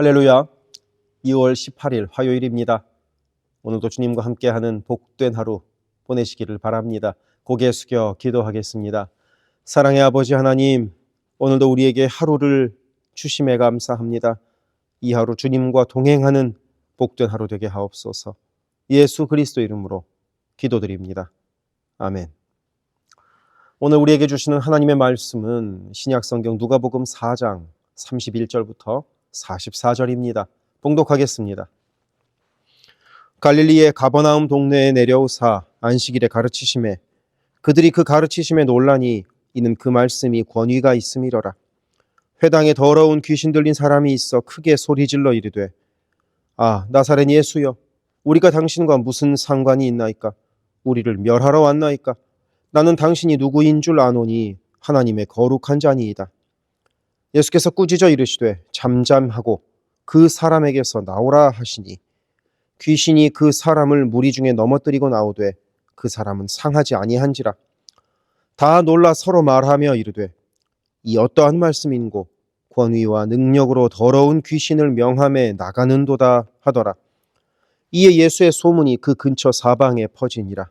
할렐루야. 2월 18일 화요일입니다. 오늘도 주님과 함께하는 복된 하루 보내시기를 바랍니다. 고개 숙여 기도하겠습니다. 사랑의 아버지 하나님, 오늘도 우리에게 하루를 주심에 감사합니다. 이 하루 주님과 동행하는 복된 하루 되게 하옵소서. 예수 그리스도 이름으로 기도드립니다. 아멘. 오늘 우리에게 주시는 하나님의 말씀은 신약성경 누가복음 4장 31절부터 44절입니다. 봉독하겠습니다. 갈릴리의 가버나움 동네에 내려오사 안식일에 가르치심에 그들이 그 가르치심에 놀라니 이는 그 말씀이 권위가 있음이러라. 회당에 더러운 귀신 들린 사람이 있어 크게 소리질러 이르되 아 나사렛 예수여 우리가 당신과 무슨 상관이 있나이까? 우리를 멸하러 왔나이까? 나는 당신이 누구인 줄 아노니 하나님의 거룩한 자니이다. 예수께서 꾸짖어 이르시되 잠잠하고 그 사람에게서 나오라 하시니 귀신이 그 사람을 무리 중에 넘어뜨리고 나오되 그 사람은 상하지 아니한지라. 다 놀라 서로 말하며 이르되 이 어떠한 말씀인고 권위와 능력으로 더러운 귀신을 명함에 나가는도다 하더라. 이에 예수의 소문이 그 근처 사방에 퍼지니라.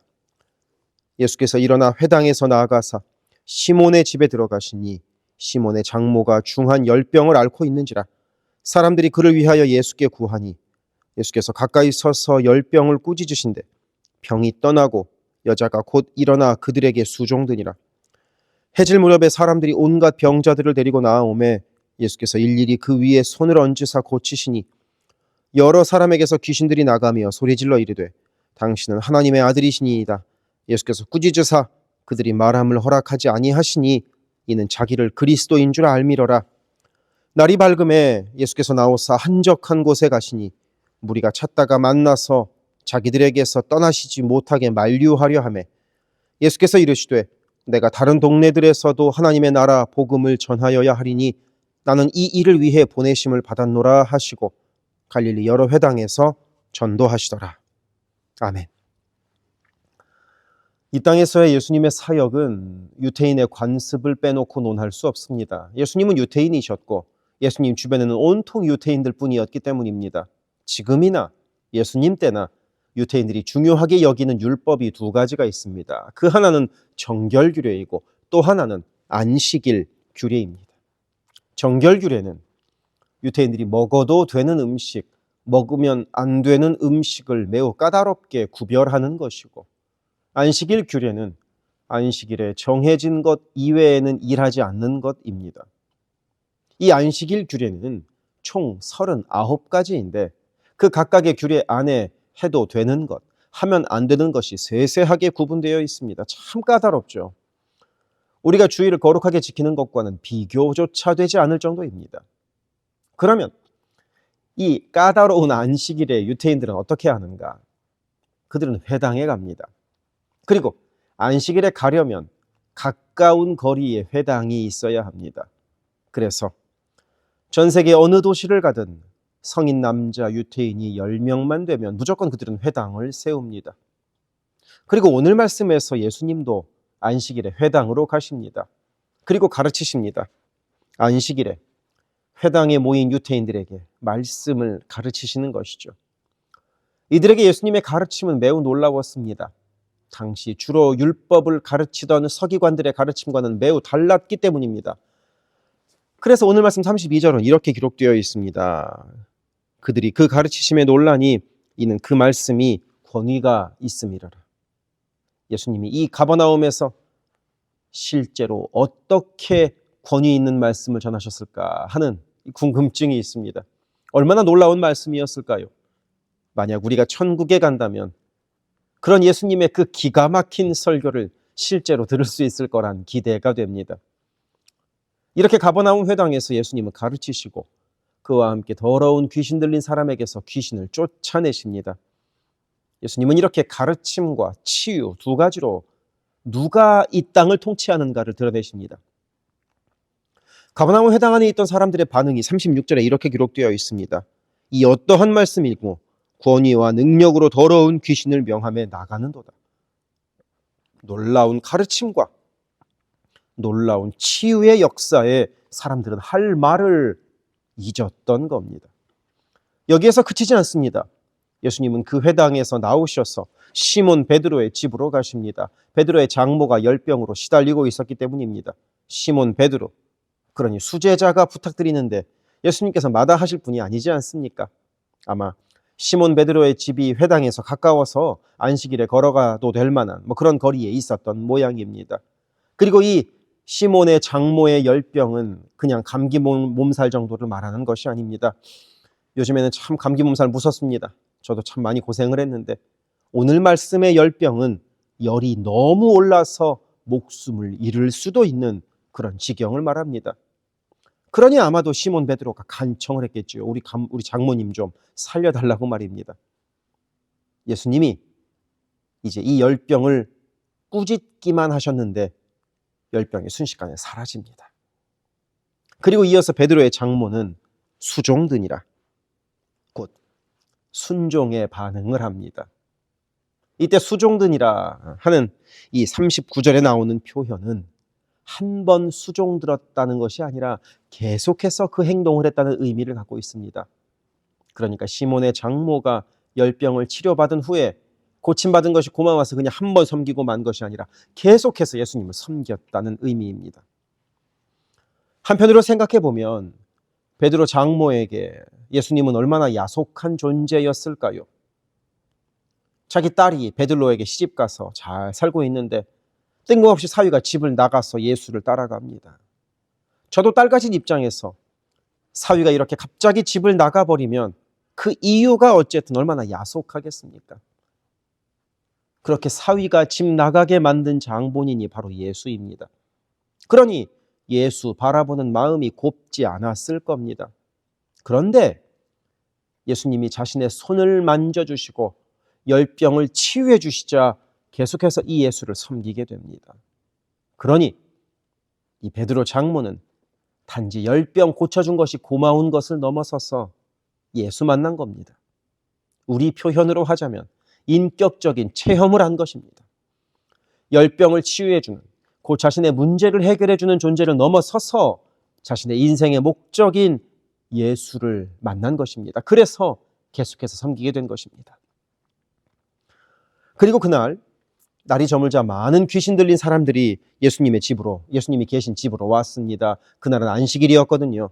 예수께서 일어나 회당에서 나아가사 시몬의 집에 들어가시니 시몬의 장모가 중한 열병을 앓고 있는지라. 사람들이 그를 위하여 예수께 구하니 예수께서 가까이 서서 열병을 꾸짖으신데 병이 떠나고 여자가 곧 일어나 그들에게 수종드니라. 해질 무렵에 사람들이 온갖 병자들을 데리고 나아오매 예수께서 일일이 그 위에 손을 얹으사 고치시니 여러 사람에게서 귀신들이 나가며 소리질러 이르되 당신은 하나님의 아들이시니이다. 예수께서 꾸짖으사 그들이 말함을 허락하지 아니하시니 이는 자기를 그리스도인 줄 알미러라. 날이 밝음에 예수께서 나오사 한적한 곳에 가시니 무리가 찾다가 만나서 자기들에게서 떠나시지 못하게 만류하려 하매 예수께서 이르시되 내가 다른 동네들에서도 하나님의 나라 복음을 전하여야 하리니 나는 이 일을 위해 보내심을 받았노라 하시고 갈릴리 여러 회당에서 전도하시더라. 아멘. 이 땅에서의 예수님의 사역은 유태인의 관습을 빼놓고 논할 수 없습니다. 예수님은 유태인이셨고 예수님 주변에는 온통 유태인들 뿐이었기 때문입니다. 지금이나 예수님 때나 유태인들이 중요하게 여기는 율법이 두 가지가 있습니다. 그 하나는 정결규례이고 또 하나는 안식일 규례입니다. 정결규례는 유태인들이 먹어도 되는 음식, 먹으면 안 되는 음식을 매우 까다롭게 구별하는 것이고 안식일 규례는 안식일에 정해진 것 이외에는 일하지 않는 것입니다. 이 안식일 규례는 총 39가지인데 그 각각의 규례 안에 해도 되는 것, 하면 안 되는 것이 세세하게 구분되어 있습니다. 참 까다롭죠. 우리가 주일을 거룩하게 지키는 것과는 비교조차 되지 않을 정도입니다. 그러면 이 까다로운 안식일에 유태인들은 어떻게 하는가? 그들은 회당에 갑니다. 그리고 안식일에 가려면 가까운 거리에 회당이 있어야 합니다. 그래서 전 세계 어느 도시를 가든 성인 남자 유태인이 10명만 되면 무조건 그들은 회당을 세웁니다. 그리고 오늘 말씀에서 예수님도 안식일에 회당으로 가십니다. 그리고 가르치십니다. 안식일에 회당에 모인 유태인들에게 말씀을 가르치시는 것이죠. 이들에게 예수님의 가르침은 매우 놀라웠습니다. 당시 주로 율법을 가르치던 서기관들의 가르침과는 매우 달랐기 때문입니다. 그래서 오늘 말씀 32절은 이렇게 기록되어 있습니다. 그들이 그 가르치심에 놀라니 이는 그 말씀이 권위가 있음이러라. 예수님이 이 가버나움에서 실제로 어떻게 권위 있는 말씀을 전하셨을까 하는 궁금증이 있습니다. 얼마나 놀라운 말씀이었을까요? 만약 우리가 천국에 간다면 그런 예수님의 그 기가 막힌 설교를 실제로 들을 수 있을 거란 기대가 됩니다. 이렇게 가버나움 회당에서 예수님은 가르치시고 그와 함께 더러운 귀신 들린 사람에게서 귀신을 쫓아내십니다. 예수님은 이렇게 가르침과 치유 두 가지로 누가 이 땅을 통치하는가를 드러내십니다. 가버나움 회당 안에 있던 사람들의 반응이 36절에 이렇게 기록되어 있습니다. 이 어떠한 말씀이고 권위와 능력으로 더러운 귀신을 명함에 나가는도다. 놀라운 가르침과 놀라운 치유의 역사에 사람들은 할 말을 잊었던 겁니다. 여기에서 그치지 않습니다. 예수님은 그 회당에서 나오셔서 시몬 베드로의 집으로 가십니다. 베드로의 장모가 열병으로 시달리고 있었기 때문입니다. 시몬 베드로, 그러니 수제자가 부탁드리는데 예수님께서 마다하실 분이 아니지 않습니까? 아마 시몬 베드로의 집이 회당에서 가까워서 안식일에 걸어가도 될 만한 그런 거리에 있었던 모양입니다. 그리고 이 시몬의 장모의 열병은 그냥 감기 몸살 정도를 말하는 것이 아닙니다. 요즘에는 참 감기 몸살 무섭습니다. 저도 참 많이 고생을 했는데 오늘 말씀의 열병은 열이 너무 올라서 목숨을 잃을 수도 있는 그런 지경을 말합니다. 그러니 아마도 시몬 베드로가 간청을 했겠죠. 우리 장모님 좀 살려달라고 말입니다. 예수님이 이제 이 열병을 꾸짖기만 하셨는데 열병이 순식간에 사라집니다. 그리고 이어서 베드로의 장모는 수종드니라, 곧 순종의 반응을 합니다. 이때 수종드니라 하는 이 39절에 나오는 표현은 한 번 수종들었다는 것이 아니라 계속해서 그 행동을 했다는 의미를 갖고 있습니다. 그러니까 시몬의 장모가 열병을 치료받은 후에 고침받은 것이 고마워서 그냥 한 번 섬기고 만 것이 아니라 계속해서 예수님을 섬겼다는 의미입니다. 한편으로 생각해 보면 베드로 장모에게 예수님은 얼마나 야속한 존재였을까요? 자기 딸이 베드로에게 시집가서 잘 살고 있는데 뜬금없이 사위가 집을 나가서 예수를 따라갑니다. 저도 딸 가진 입장에서 사위가 이렇게 갑자기 집을 나가버리면 그 이유가 어쨌든 얼마나 야속하겠습니까? 그렇게 사위가 집 나가게 만든 장본인이 바로 예수입니다. 그러니 예수 바라보는 마음이 곱지 않았을 겁니다. 그런데 예수님이 자신의 손을 만져주시고 열병을 치유해 주시자 계속해서 이 예수를 섬기게 됩니다. 그러니 이 베드로 장모는 단지 열병 고쳐준 것이 고마운 것을 넘어서서 예수 만난 겁니다. 우리 표현으로 하자면 인격적인 체험을 한 것입니다. 열병을 치유해주는, 그 자신의 문제를 해결해주는 존재를 넘어서서 자신의 인생의 목적인 예수를 만난 것입니다. 그래서 계속해서 섬기게 된 것입니다. 그리고 그날 날이 저물자 많은 귀신 들린 사람들이 예수님이 계신 집으로 왔습니다. 그날은 안식일이었거든요.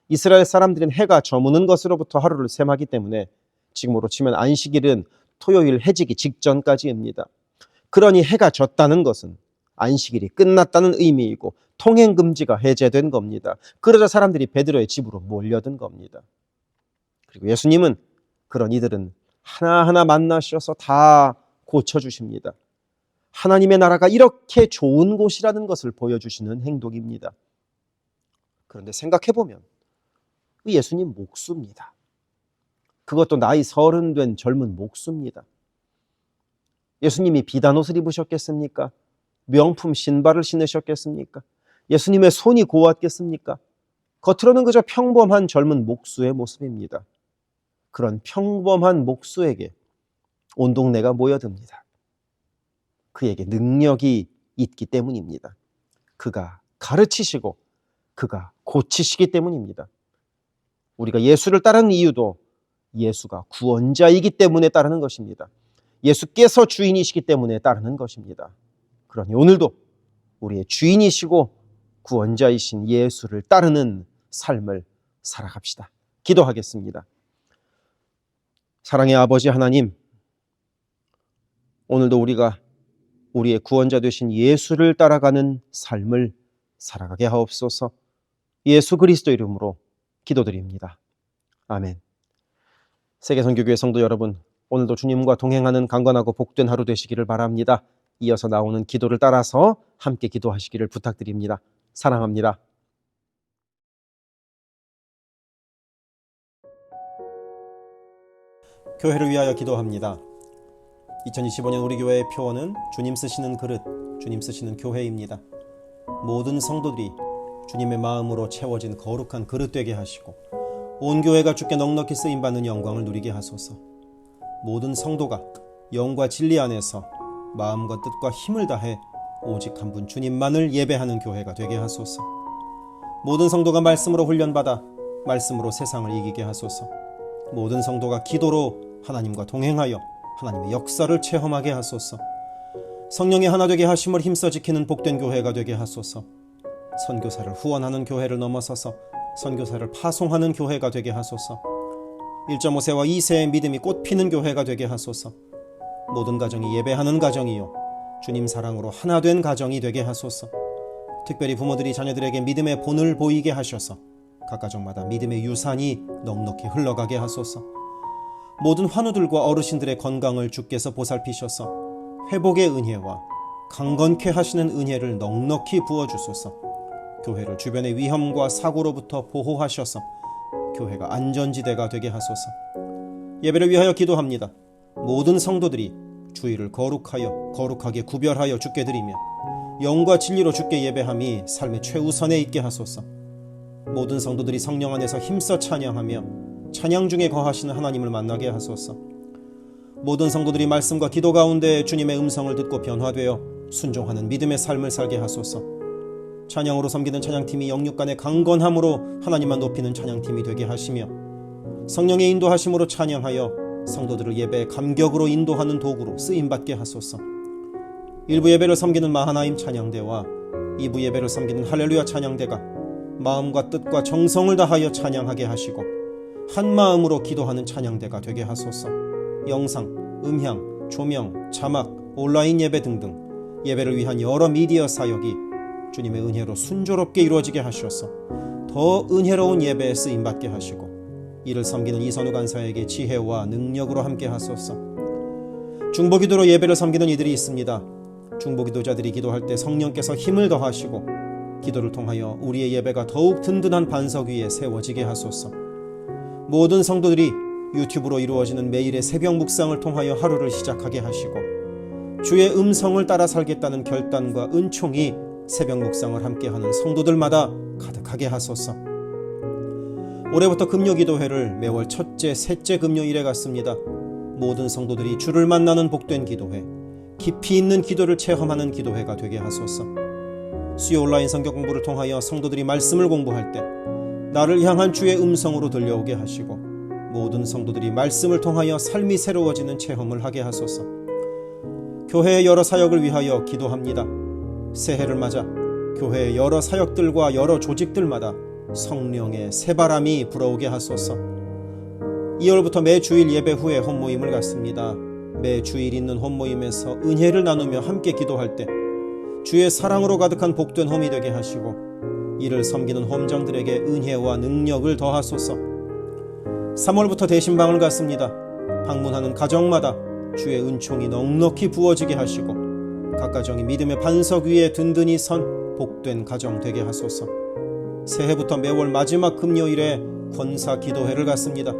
이스라엘 사람들은 해가 저무는 것으로부터 하루를 셈하기 때문에 지금으로 치면 안식일은 토요일 해지기 직전까지입니다. 그러니 해가 졌다는 것은 안식일이 끝났다는 의미이고 통행금지가 해제된 겁니다. 그러자 사람들이 베드로의 집으로 몰려든 겁니다. 그리고 예수님은 그런 이들은 하나하나 만나셔서 다 고쳐주십니다. 하나님의 나라가 이렇게 좋은 곳이라는 것을 보여주시는 행동입니다. 그런데 생각해보면 예수님 목수입니다. 그것도 나이 30 된 젊은 목수입니다. 예수님이 비단 옷을 입으셨겠습니까? 명품 신발을 신으셨겠습니까? 예수님의 손이 고왔겠습니까? 겉으로는 그저 평범한 젊은 목수의 모습입니다. 그런 평범한 목수에게 온 동네가 모여듭니다. 그에게 능력이 있기 때문입니다. 그가 가르치시고 그가 고치시기 때문입니다. 우리가 예수를 따르는 이유도 예수가 구원자이기 때문에 따르는 것입니다. 예수께서 주인이시기 때문에 따르는 것입니다. 그러니 오늘도 우리의 주인이시고 구원자이신 예수를 따르는 삶을 살아갑시다. 기도하겠습니다. 사랑의 아버지 하나님, 오늘도 우리가 우리의 구원자 되신 예수를 따라가는 삶을 살아가게 하옵소서. 예수 그리스도 이름으로 기도드립니다. 아멘. 세계선교교회 성도 여러분, 오늘도 주님과 동행하는 강건하고 복된 하루 되시기를 바랍니다. 이어서 나오는 기도를 따라서 함께 기도하시기를 부탁드립니다. 사랑합니다. 교회를 위하여 기도합니다. 2025년 우리 교회의 표어는 주님 쓰시는 그릇, 주님 쓰시는 교회입니다. 모든 성도들이 주님의 마음으로 채워진 거룩한 그릇 되게 하시고 온 교회가 주께 넉넉히 쓰임받는 영광을 누리게 하소서. 모든 성도가 영과 진리 안에서 마음과 뜻과 힘을 다해 오직 한 분 주님만을 예배하는 교회가 되게 하소서. 모든 성도가 말씀으로 훈련받아 말씀으로 세상을 이기게 하소서. 모든 성도가 기도로 하나님과 동행하여 하나님의 역사를 체험하게 하소서. 성령의 하나 되게 하심을 힘써 지키는 복된 교회가 되게 하소서. 선교사를 후원하는 교회를 넘어서서 선교사를 파송하는 교회가 되게 하소서. 1.5세와 2세의 믿음이 꽃피는 교회가 되게 하소서. 모든 가정이 예배하는 가정이요 주님 사랑으로 하나 된 가정이 되게 하소서. 특별히 부모들이 자녀들에게 믿음의 본을 보이게 하셔서 각 가정마다 믿음의 유산이 넉넉히 흘러가게 하소서. 모든 환우들과 어르신들의 건강을 주께서 보살피셔서 회복의 은혜와 강건케 하시는 은혜를 넉넉히 부어주소서. 교회를 주변의 위험과 사고로부터 보호하셔서 교회가 안전지대가 되게 하소서. 예배를 위하여 기도합니다. 모든 성도들이 주일을 거룩하게 구별하여 주께 드리며 영과 진리로 주께 예배함이 삶의 최우선에 있게 하소서. 모든 성도들이 성령 안에서 힘써 찬양하며 찬양 중에 거하시는 하나님을 만나게 하소서. 모든 성도들이 말씀과 기도 가운데 주님의 음성을 듣고 변화되어 순종하는 믿음의 삶을 살게 하소서. 찬양으로 섬기는 찬양팀이 영육간의 강건함으로 하나님만 높이는 찬양팀이 되게 하시며 성령의 인도하심으로 찬양하여 성도들을 예배의 감격으로 인도하는 도구로 쓰임받게 하소서. 1부 예배를 섬기는 마하나임 찬양대와 2부 예배를 섬기는 할렐루야 찬양대가 마음과 뜻과 정성을 다하여 찬양하게 하시고 한 마음으로 기도하는 찬양대가 되게 하소서. 영상, 음향, 조명, 자막, 온라인 예배 등등 예배를 위한 여러 미디어 사역이 주님의 은혜로 순조롭게 이루어지게 하셔서 더 은혜로운 예배에 쓰임받게 하시고 이를 섬기는 이선우 간사에게 지혜와 능력으로 함께 하소서. 중보기도로 예배를 섬기는 이들이 있습니다. 중보기도자들이 기도할 때 성령께서 힘을 더하시고 기도를 통하여 우리의 예배가 더욱 든든한 반석 위에 세워지게 하소서. 모든 성도들이 유튜브로 이루어지는 매일의 새벽 묵상을 통하여 하루를 시작하게 하시고 주의 음성을 따라 살겠다는 결단과 은총이 새벽 묵상을 함께하는 성도들마다 가득하게 하소서. 올해부터 금요기도회를 매월 첫째, 셋째 금요일에 갖습니다. 모든 성도들이 주를 만나는 복된 기도회, 깊이 있는 기도를 체험하는 기도회가 되게 하소서. 수요 온라인 성경 공부를 통하여 성도들이 말씀을 공부할 때 나를 향한 주의 음성으로 들려오게 하시고 모든 성도들이 말씀을 통하여 삶이 새로워지는 체험을 하게 하소서. 교회의 여러 사역을 위하여 기도합니다. 새해를 맞아 교회의 여러 사역들과 여러 조직들마다 성령의 새바람이 불어오게 하소서. 2월부터 매 주일 예배 후에 홈모임을 갖습니다. 매 주일 있는 홈모임에서 은혜를 나누며 함께 기도할 때 주의 사랑으로 가득한 복된 홈이 되게 하시고 이를 섬기는 홈장들에게 은혜와 능력을 더하소서. 3월부터 대신방을 갖습니다. 방문하는 가정마다 주의 은총이 넉넉히 부어지게 하시고 각 가정이 믿음의 반석 위에 든든히 선 복된 가정 되게 하소서. 새해부터 매월 마지막 금요일에 권사 기도회를 갖습니다.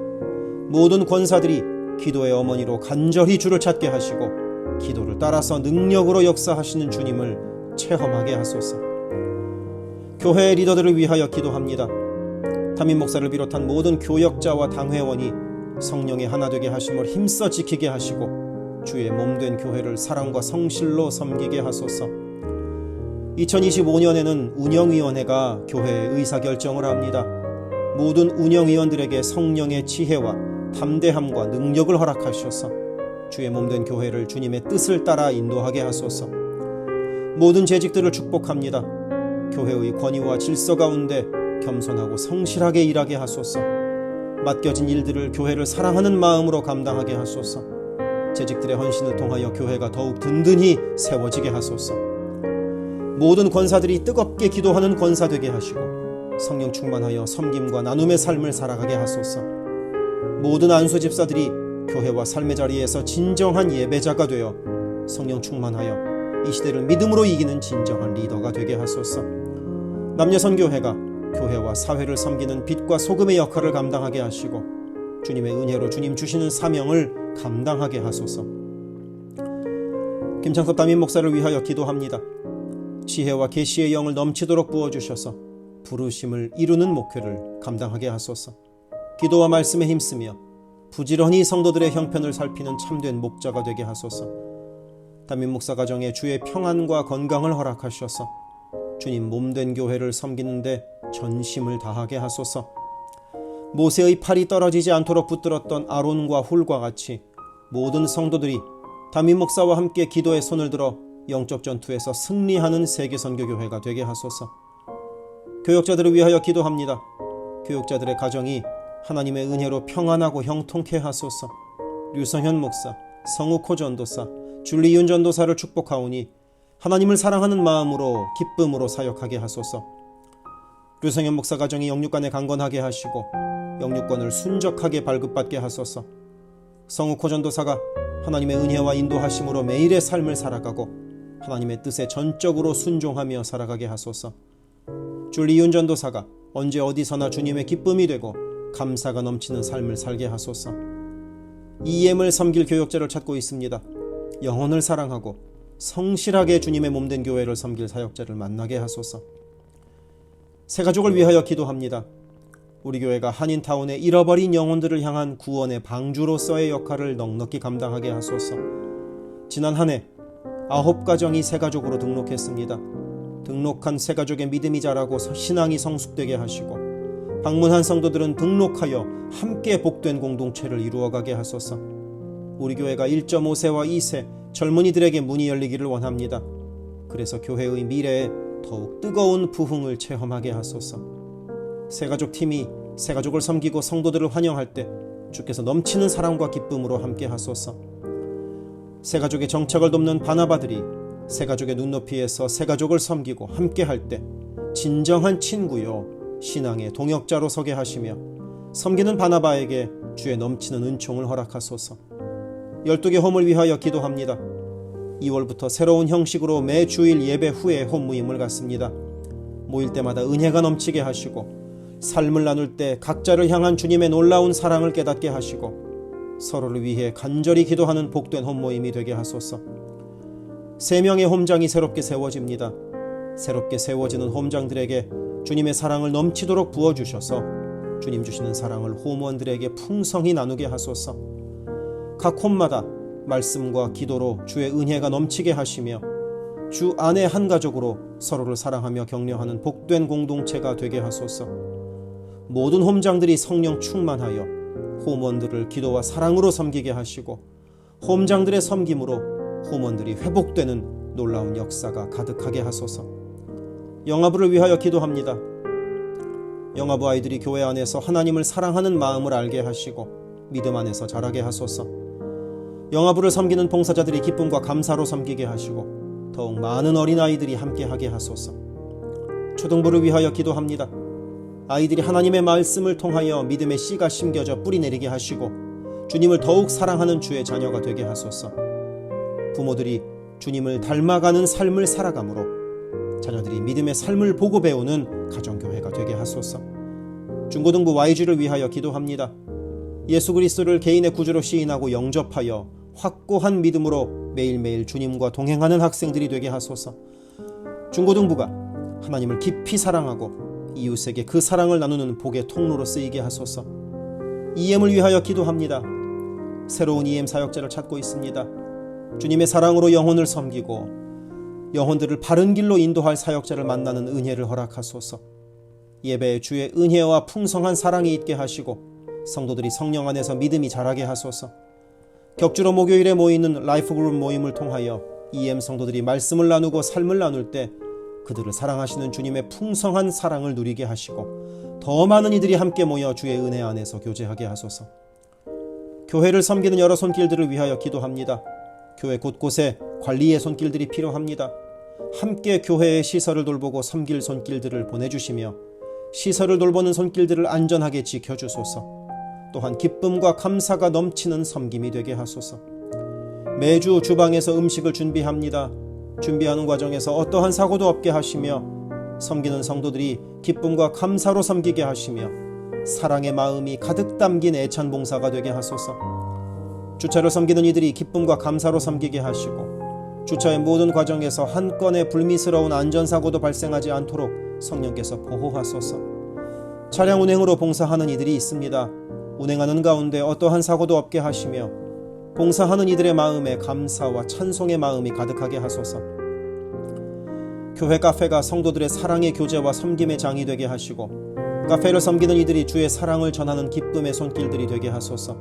모든 권사들이 기도의 어머니로 간절히 주를 찾게 하시고 기도를 따라서 능력으로 역사하시는 주님을 체험하게 하소서. 교회의 리더들을 위하여 기도합니다. 담임 목사를 비롯한 모든 교역자와 당회원이 성령의 하나 되게 하심을 힘써 지키게 하시고 주의 몸된 교회를 사랑과 성실로 섬기게 하소서. 2025년에는 운영위원회가 교회의 의사결정을 합니다. 모든 운영위원들에게 성령의 지혜와 담대함과 능력을 허락하셔서 주의 몸된 교회를 주님의 뜻을 따라 인도하게 하소서. 모든 재직들을 축복합니다. 교회의 권위와 질서 가운데 겸손하고 성실하게 일하게 하소서. 맡겨진 일들을 교회를 사랑하는 마음으로 감당하게 하소서. 재직들의 헌신을 통하여 교회가 더욱 든든히 세워지게 하소서. 모든 권사들이 뜨겁게 기도하는 권사 되게 하시고 성령 충만하여 섬김과 나눔의 삶을 살아가게 하소서. 모든 안수 집사들이 교회와 삶의 자리에서 진정한 예배자가 되어 성령 충만하여 이 시대를 믿음으로 이기는 진정한 리더가 되게 하소서. 남녀선교회가 교회와 사회를 섬기는 빛과 소금의 역할을 감당하게 하시고 주님의 은혜로 주님 주시는 사명을 감당하게 하소서. 김창섭 담임 목사를 위하여 기도합니다. 지혜와 계시의 영을 넘치도록 부어주셔서 부르심을 이루는 목회를 감당하게 하소서. 기도와 말씀에 힘쓰며 부지런히 성도들의 형편을 살피는 참된 목자가 되게 하소서. 담임 목사 가정에 주의 평안과 건강을 허락하셔서 주님 몸된 교회를 섬기는데 전심을 다하게 하소서. 모세의 팔이 떨어지지 않도록 붙들었던 아론과 훌과 같이 모든 성도들이 담임 목사와 함께 기도에 손을 들어 영적 전투에서 승리하는 세계선교교회가 되게 하소서. 교역자들을 위하여 기도합니다. 교역자들의 가정이 하나님의 은혜로 평안하고 형통케 하소서. 류성현 목사, 성욱호 전도사, 줄리윤 전도사를 축복하오니 하나님을 사랑하는 마음으로 기쁨으로 사역하게 하소서. 류성현 목사 가정이 영육간에 강건하게 하시고 영육권을 순적하게 발급받게 하소서. 성욱호 전도사가 하나님의 은혜와 인도하심으로 매일의 삶을 살아가고 하나님의 뜻에 전적으로 순종하며 살아가게 하소서. 줄리윤 전도사가 언제 어디서나 주님의 기쁨이 되고 감사가 넘치는 삶을 살게 하소서. EM을 섬길 교역자를 찾고 있습니다. 영혼을 사랑하고 성실하게 주님의 몸된 교회를 섬길 사역자를 만나게 하소서. 새가족을 위하여 기도합니다. 우리 교회가 한인타운의 잃어버린 영혼들을 향한 구원의 방주로서의 역할을 넉넉히 감당하게 하소서. 지난 한 해 9가정이 새가족으로 등록했습니다. 등록한 새가족의 믿음이 자라고 신앙이 성숙되게 하시고 방문한 성도들은 등록하여 함께 복된 공동체를 이루어가게 하소서. 우리 교회가 1.5세와 2세 젊은이들에게 문이 열리기를 원합니다. 그래서 교회의 미래에 더욱 뜨거운 부흥을 체험하게 하소서. 새가족 팀이 새가족을 섬기고 성도들을 환영할 때 주께서 넘치는 사랑과 기쁨으로 함께 하소서. 새가족의 정착을 돕는 바나바들이 새가족의 눈높이에서 새가족을 섬기고 함께 할 때 진정한 친구요 신앙의 동역자로 서게 하시며 섬기는 바나바에게 주의 넘치는 은총을 허락하소서. 12개 홈을 위하여 기도합니다. 2월부터 새로운 형식으로 매 주일 예배 후에 홈 모임을 갖습니다. 모일 때마다 은혜가 넘치게 하시고 삶을 나눌 때 각자를 향한 주님의 놀라운 사랑을 깨닫게 하시고 서로를 위해 간절히 기도하는 복된 홈 모임이 되게 하소서. 3명의 홈장이 새롭게 세워집니다. 새롭게 세워지는 홈장들에게 주님의 사랑을 넘치도록 부어주셔서 주님 주시는 사랑을 홈원들에게 풍성히 나누게 하소서. 각 홈마다 말씀과 기도로 주의 은혜가 넘치게 하시며 주 안에 한 가족으로 서로를 사랑하며 격려하는 복된 공동체가 되게 하소서. 모든 홈장들이 성령 충만하여 홈원들을 기도와 사랑으로 섬기게 하시고 홈장들의 섬김으로 홈원들이 회복되는 놀라운 역사가 가득하게 하소서. 영아부를 위하여 기도합니다. 영아부 아이들이 교회 안에서 하나님을 사랑하는 마음을 알게 하시고 믿음 안에서 자라게 하소서. 영아부를 섬기는 봉사자들이 기쁨과 감사로 섬기게 하시고 더욱 많은 어린아이들이 함께하게 하소서. 초등부를 위하여 기도합니다. 아이들이 하나님의 말씀을 통하여 믿음의 씨가 심겨져 뿌리 내리게 하시고 주님을 더욱 사랑하는 주의 자녀가 되게 하소서. 부모들이 주님을 닮아가는 삶을 살아가므로 자녀들이 믿음의 삶을 보고 배우는 가정교회가 되게 하소서. 중고등부 YG를 위하여 기도합니다. 예수 그리스도를 개인의 구주로 시인하고 영접하여 확고한 믿음으로 매일매일 주님과 동행하는 학생들이 되게 하소서. 중고등부가 하나님을 깊이 사랑하고 이웃에게 그 사랑을 나누는 복의 통로로 쓰이게 하소서. EM을 위하여 기도합니다. 새로운 EM 사역자를 찾고 있습니다. 주님의 사랑으로 영혼을 섬기고 영혼들을 바른 길로 인도할 사역자를 만나는 은혜를 허락하소서. 예배에 주의 은혜와 풍성한 사랑이 있게 하시고 성도들이 성령 안에서 믿음이 자라게 하소서. 격주로 목요일에 모이는 라이프그룹 모임을 통하여 EM 성도들이 말씀을 나누고 삶을 나눌 때 그들을 사랑하시는 주님의 풍성한 사랑을 누리게 하시고 더 많은 이들이 함께 모여 주의 은혜 안에서 교제하게 하소서. 교회를 섬기는 여러 손길들을 위하여 기도합니다. 교회 곳곳에 관리의 손길들이 필요합니다. 함께 교회의 시설을 돌보고 섬길 손길들을 보내주시며 시설을 돌보는 손길들을 안전하게 지켜주소서. 또한 기쁨과 감사가 넘치는 섬김이 되게 하소서. 매주 주방에서 음식을 준비합니다. 준비하는 과정에서 어떠한 사고도 없게 하시며 섬기는 성도들이 기쁨과 감사로 섬기게 하시며 사랑의 마음이 가득 담긴 애찬 봉사가 되게 하소서. 주차를 섬기는 이들이 기쁨과 감사로 섬기게 하시고 주차의 모든 과정에서 한 건의 불미스러운 안전사고도 발생하지 않도록 성령께서 보호하소서. 차량 운행으로 봉사하는 이들이 있습니다. 운행하는 가운데 어떠한 사고도 없게 하시며 봉사하는 이들의 마음에 감사와 찬송의 마음이 가득하게 하소서. 교회 카페가 성도들의 사랑의 교제와 섬김의 장이 되게 하시고 카페를 섬기는 이들이 주의 사랑을 전하는 기쁨의 손길들이 되게 하소서.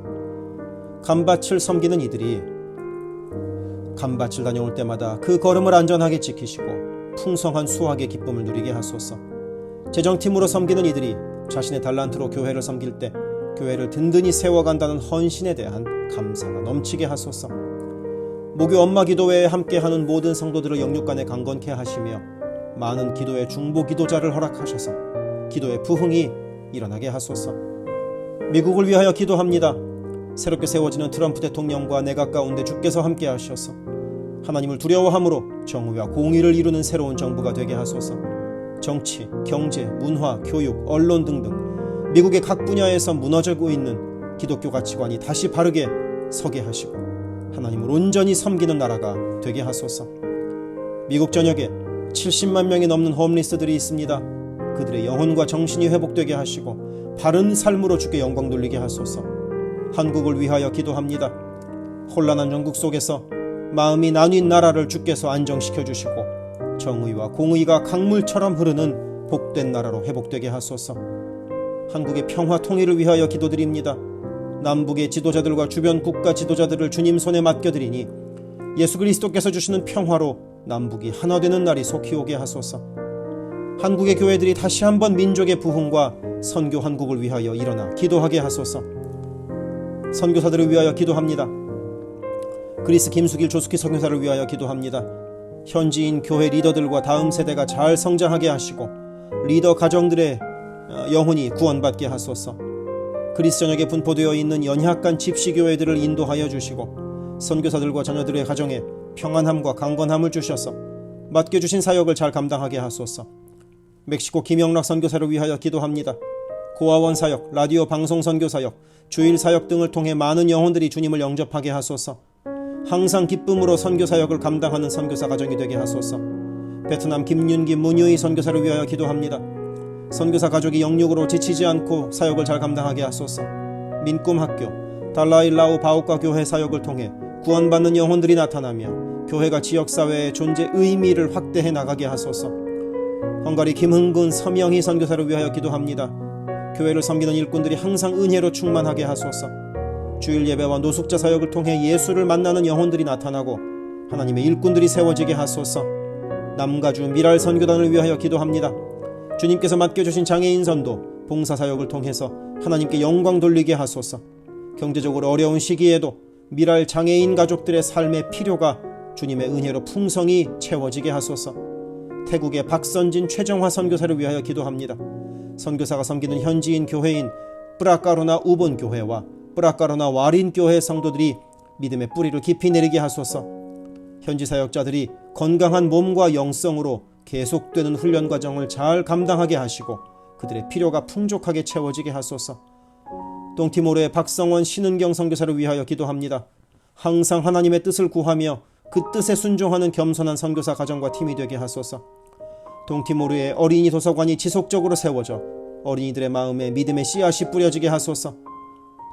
감밭을 섬기는 이들이 감밭을 다녀올 때마다 그 걸음을 안전하게 지키시고 풍성한 수확의 기쁨을 누리게 하소서. 재정팀으로 섬기는 이들이 자신의 달란트로 교회를 섬길 때 교회를 든든히 세워간다는 헌신에 대한 감사가 넘치게 하소서. 목요 엄마 기도회에 함께하는 모든 성도들을 영육간에 강건케 하시며 많은 기도의 중보 기도자를 허락하셔서 기도의 부흥이 일어나게 하소서. 미국을 위하여 기도합니다. 새롭게 세워지는 트럼프 대통령과 내각 가운데 주께서 함께 하셔서 하나님을 두려워함으로 정의와 공의를 이루는 새로운 정부가 되게 하소서. 정치, 경제, 문화, 교육, 언론 등등 미국의 각 분야에서 무너지고 있는 기독교 가치관이 다시 바르게 서게 하시고 하나님을 온전히 섬기는 나라가 되게 하소서. 미국 전역에 70만 명이 넘는 홈리스들이 있습니다. 그들의 영혼과 정신이 회복되게 하시고 바른 삶으로 주께 영광 돌리게 하소서. 한국을 위하여 기도합니다. 혼란한 전국 속에서 마음이 나뉜 나라를 주께서 안정시켜 주시고 정의와 공의가 강물처럼 흐르는 복된 나라로 회복되게 하소서. 한국의 평화 통일을 위하여 기도드립니다. 남북의 지도자들과 주변 국가 지도자들을 주님 손에 맡겨드리니 예수 그리스도께서 주시는 평화로 남북이 하나 되는 날이 속히 오게 하소서. 한국의 교회들이 다시 한번 민족의 부흥과 선교 한국을 위하여 일어나 기도하게 하소서. 선교사들을 위하여 기도합니다. 그리스 김수길 조숙희 선교사를 위하여 기도합니다. 현지인 교회 리더들과 다음 세대가 잘 성장하게 하시고 리더 가정들의 영혼이 구원받게 하소서. 그리스 전역에 분포되어 있는 연약한 집시교회들을 인도하여 주시고 선교사들과 자녀들의 가정에 평안함과 강건함을 주셔서 맡겨주신 사역을 잘 감당하게 하소서. 멕시코 김영락 선교사를 위하여 기도합니다. 고아원 사역, 라디오 방송 선교 사역, 주일 사역 등을 통해 많은 영혼들이 주님을 영접하게 하소서. 항상 기쁨으로 선교 사역을 감당하는 선교사 가정이 되게 하소서. 베트남 김윤기 문유희 선교사를 위하여 기도합니다. 선교사 가족이 영육으로 지치지 않고 사역을 잘 감당하게 하소서. 민꿈학교, 달라일라우 바오카 교회 사역을 통해 구원받는 영혼들이 나타나며 교회가 지역사회의 존재 의미를 확대해 나가게 하소서. 헝가리 김흥근 서명희 선교사를 위하여 기도합니다. 교회를 섬기는 일꾼들이 항상 은혜로 충만하게 하소서. 주일 예배와 노숙자 사역을 통해 예수를 만나는 영혼들이 나타나고 하나님의 일꾼들이 세워지게 하소서. 남가주 미랄 선교단을 위하여 기도합니다. 주님께서 맡겨주신 장애인 선도, 봉사사역을 통해서 하나님께 영광 돌리게 하소서. 경제적으로 어려운 시기에도 미랄 장애인 가족들의 삶의 필요가 주님의 은혜로 풍성히 채워지게 하소서. 태국의 박선진 최정화 선교사를 위하여 기도합니다. 선교사가 섬기는 현지인 교회인 뿌라카루나 우본 교회와 뿌라카루나 와린 교회 성도들이 믿음의 뿌리를 깊이 내리게 하소서. 현지 사역자들이 건강한 몸과 영성으로 계속되는 훈련 과정을 잘 감당하게 하시고 그들의 필요가 풍족하게 채워지게 하소서. 동티모르의 박성원 신은경 선교사를 위하여 기도합니다. 항상 하나님의 뜻을 구하며 그 뜻에 순종하는 겸손한 선교사 가정과 팀이 되게 하소서. 동티모르의 어린이 도서관이 지속적으로 세워져 어린이들의 마음에 믿음의 씨앗이 뿌려지게 하소서.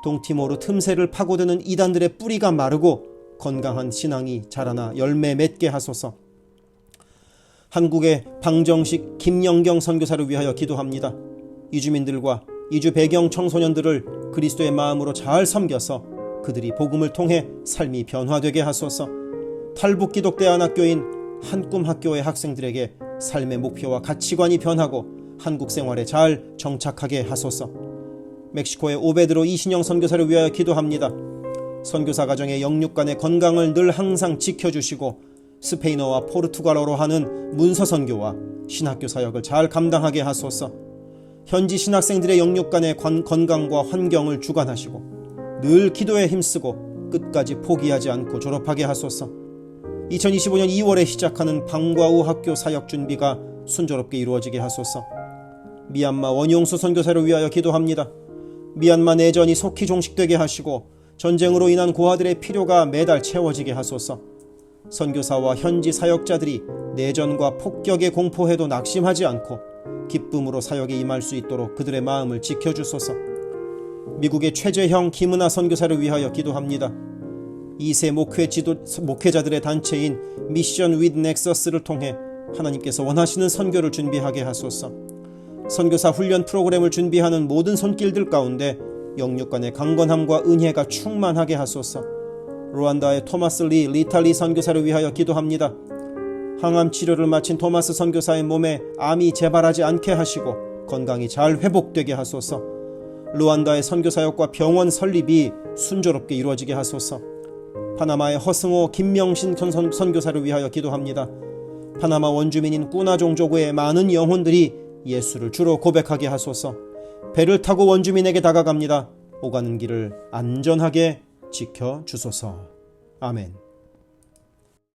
동티모르 틈새를 파고드는 이단들의 뿌리가 마르고 건강한 신앙이 자라나 열매 맺게 하소서. 한국의 방정식 김영경 선교사를 위하여 기도합니다. 이주민들과 이주 배경 청소년들을 그리스도의 마음으로 잘 섬겨서 그들이 복음을 통해 삶이 변화되게 하소서. 탈북기독대안학교인 한꿈학교의 학생들에게 삶의 목표와 가치관이 변하고 한국 생활에 잘 정착하게 하소서. 멕시코의 오베드로 이신영 선교사를 위하여 기도합니다. 선교사 가정의 영육간의 건강을 늘 항상 지켜주시고 스페인어와 포르투갈어로 하는 문서 선교와 신학교 사역을 잘 감당하게 하소서. 현지 신학생들의 영육간의 건강과 환경을 주관하시고 늘 기도에 힘쓰고 끝까지 포기하지 않고 졸업하게 하소서. 2025년 2월에 시작하는 방과후 학교 사역 준비가 순조롭게 이루어지게 하소서. 미얀마 원용수 선교사를 위하여 기도합니다. 미얀마 내전이 속히 종식되게 하시고 전쟁으로 인한 고아들의 필요가 매달 채워지게 하소서. 선교사와 현지 사역자들이 내전과 폭격의 공포에도 낙심하지 않고 기쁨으로 사역에 임할 수 있도록 그들의 마음을 지켜주소서. 미국의 최재형 김은하 선교사를 위하여 기도합니다. 2세 목회자들의 단체인 미션 윗 넥서스를 통해 하나님께서 원하시는 선교를 준비하게 하소서. 선교사 훈련 프로그램을 준비하는 모든 손길들 가운데 영육간의 강건함과 은혜가 충만하게 하소서. 루안다의 토마스 리, 리타 리 선교사를 위하여 기도합니다. 항암 치료를 마친 토마스 선교사의 몸에 암이 재발하지 않게 하시고 건강이 잘 회복되게 하소서. 루안다의 선교사역과 병원 설립이 순조롭게 이루어지게 하소서. 파나마의 허승호, 김명신 선교사를 위하여 기도합니다. 파나마 원주민인 꾸나 종족의 많은 영혼들이 예수를 주로 고백하게 하소서. 배를 타고 원주민에게 다가갑니다. 오가는 길을 안전하게 지켜주소서. 아멘.